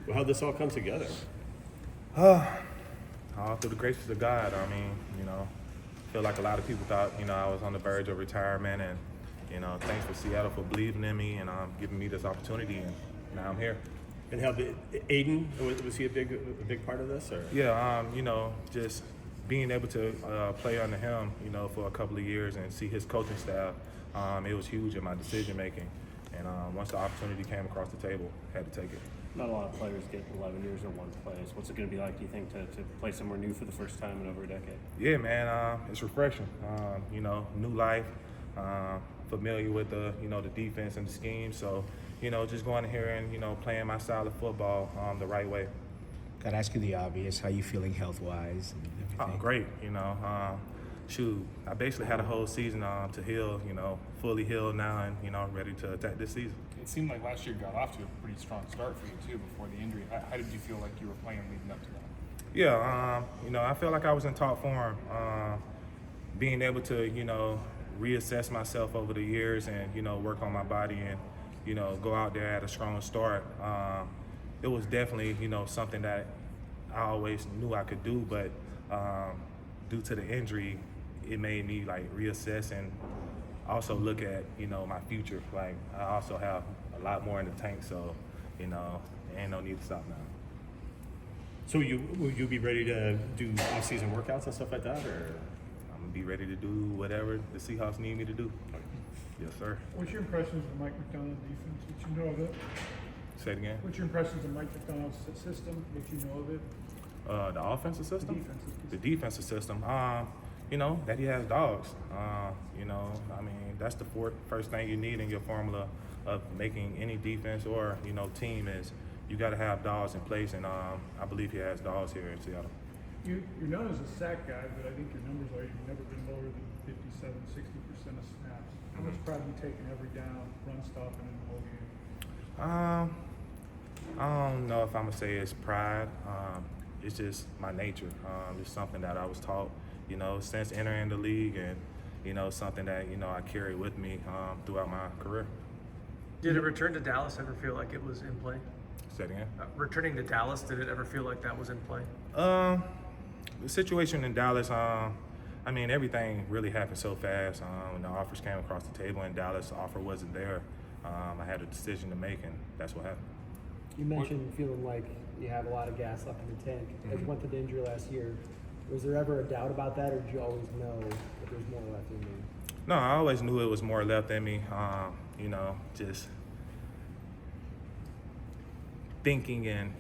Well, how'd this all come together? All through the graces of God. I mean, I feel like a lot of people thought, I was on the verge of retirement, and, thanks for Seattle for believing in me and giving me this opportunity, and now I'm here. And how Aiden, was he a big part of this? Or? Yeah, just being able to play under him, for a couple of years and see his coaching staff, it was huge in my decision making. And once the opportunity came across the table, had to take it. Not a lot of players get 11 years in one place. What's it going to be like, do you think, to play somewhere new for the first time in over a decade? Yeah, man, it's refreshing. New life, familiar with the defense and the scheme. So, just going in here and, playing my style of football the right way. Gotta ask you the obvious, how you feeling health-wise and everything? Great, I basically had a whole season to heal, fully healed now and, ready to attack this season. It seemed like last year got off to a pretty strong start for you too before the injury. How did you feel like you were playing leading up to that? Yeah, I felt like I was in top form. Being able to, reassess myself over the years and, work on my body and, go out there at a strong start. It was definitely, something that I always knew I could do, but due to the injury, it made me reassess and also look at, my future. I also have a lot more in the tank, so, ain't no need to stop now. So will you be ready to do off-season workouts and stuff like that, or? I'm gonna be ready to do whatever the Seahawks need me to do. Yes, sir. What's your impressions of Mike McDonald's defense, what you know of it? Say it again. What's your impressions of Mike McDonald's system, what you know of it? The offensive system? The defensive system. The defensive system. That he has dogs. That's the first thing you need in your formula of making any defense or, team is you got to have dogs in place, and I believe he has dogs here in Seattle. You're known as a sack guy, but I think your numbers are you've never been lower than 57, 60% of snaps. How much pride have you taken every down, run stopping in the whole game? I don't know if I'm gonna say it's pride. It's just my nature. It's something that I was taught, since entering the league, and something that I carry with me throughout my career. Did a return to Dallas ever feel like it was in play? Say it again. Returning to Dallas, did it ever feel like that was in play? The situation in Dallas, everything really happened so fast. When the offers came across the table in Dallas, the offer wasn't there. I had a decision to make, and that's what happened. You mentioned feeling like you have a lot of gas left in the tank. As you went through the injury last year, was there ever a doubt about that, or did you always know that there's more left in you? No, I always knew it was more left in me. Just thinking and,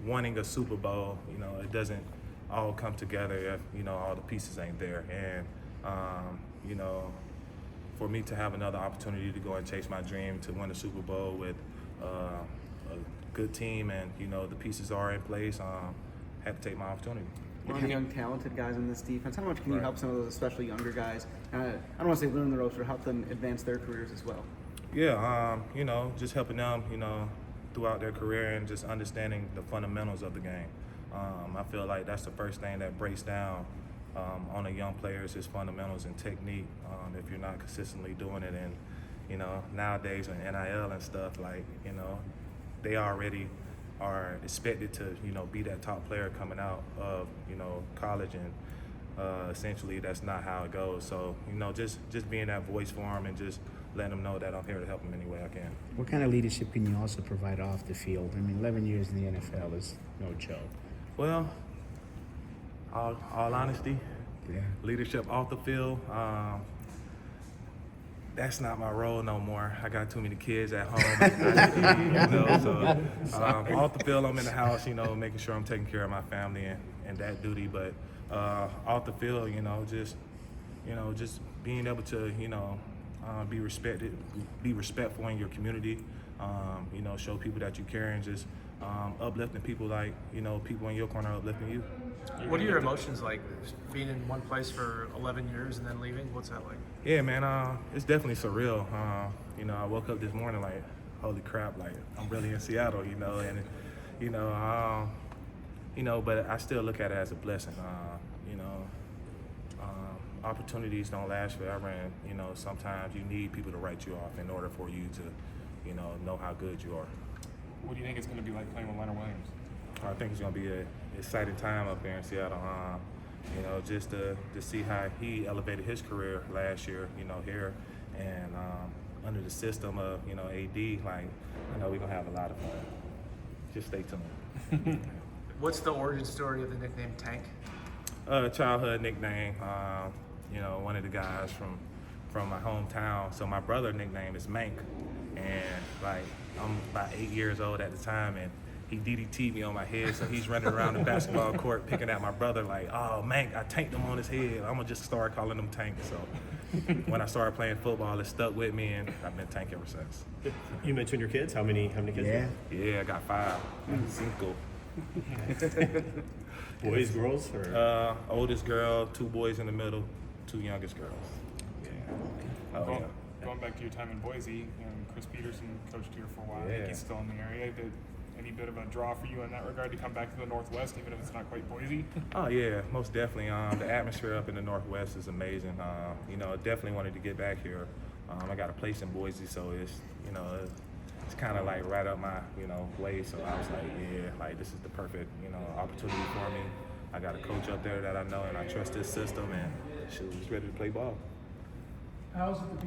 wanting a Super Bowl, it doesn't all come together if, all the pieces ain't there. And, for me to have another opportunity to go and chase my dream to win a Super Bowl with a good team and, the pieces are in place, had to take my opportunity. A lot of young, talented guys in this defense. How much can you help some of those, especially younger guys? I don't want to say learn the ropes, but help them advance their careers as well. Yeah, just helping them, throughout their career and just understanding the fundamentals of the game. I feel like that's the first thing that breaks down on a young player is his fundamentals and technique. If you're not consistently doing it, and nowadays with NIL and stuff, they already are expected to be that top player coming out of college, and essentially that's not how it goes. So just being that voice for them and just letting them know that I'm here to help them any way I can. What kind of leadership can you also provide off the field? 11 years in the NFL is no joke. Well, all honesty, leadership off the field, that's not my role no more. I got too many kids at home. So off the field, I'm in the house, making sure I'm taking care of my family and that duty. But off the field, just being able to, be respected, be respectful in your community, show people that you care, and just uplifting people like, people in your corner uplifting you. What are your emotions like, being in one place for 11 years and then leaving? What's that like? Yeah, man, it's definitely surreal. I woke up this morning like, holy crap, like I'm really in Seattle, but I still look at it as a blessing. Opportunities don't last forever, and sometimes you need people to write you off in order for you to know how good you are. what do you think it's going to be like playing with Leonard Williams? I think it's going to be an exciting time up there in Seattle. You know, just to see how he elevated his career last year, you know, here. And under the system of, you know, AD, like, I know we're going to have a lot of fun. Just stay tuned. What's the origin story of the nickname Tank? Childhood nickname. You know, one of the guys from my hometown. So my brother nickname is Mank. And, like, I'm about 8 years old at the time, and he DDT'd me on my head, so he's running around the basketball court picking at my brother like, oh, Mank, I tanked him on his head. I'm going to just start calling him Tank. So when I started playing football, it stuck with me, and I've been Tank ever since. You mentioned your kids. How many kids? Yeah. Yeah, I got 5. Cinco. Boys, girls, or Oldest girl, 2 boys in the middle, 2 youngest girls. Yeah. Oh, Going, yeah. going back to your time in Boise, Chris Peterson coached here for a while. I think Yeah. he's still in the area. Any bit of a draw for you in that regard to come back to the Northwest, even if it's not quite Boise? Oh yeah, most definitely. The atmosphere up in the Northwest is amazing. You know, definitely wanted to get back here. I got a place in Boise, so it's, you know, it's kind of like right up my, you know, way. So I was like, yeah, like this is the perfect, you know, opportunity for me. I got a coach up there that I know, and I trust his system, and shoot, he's ready to play ball. How's it to be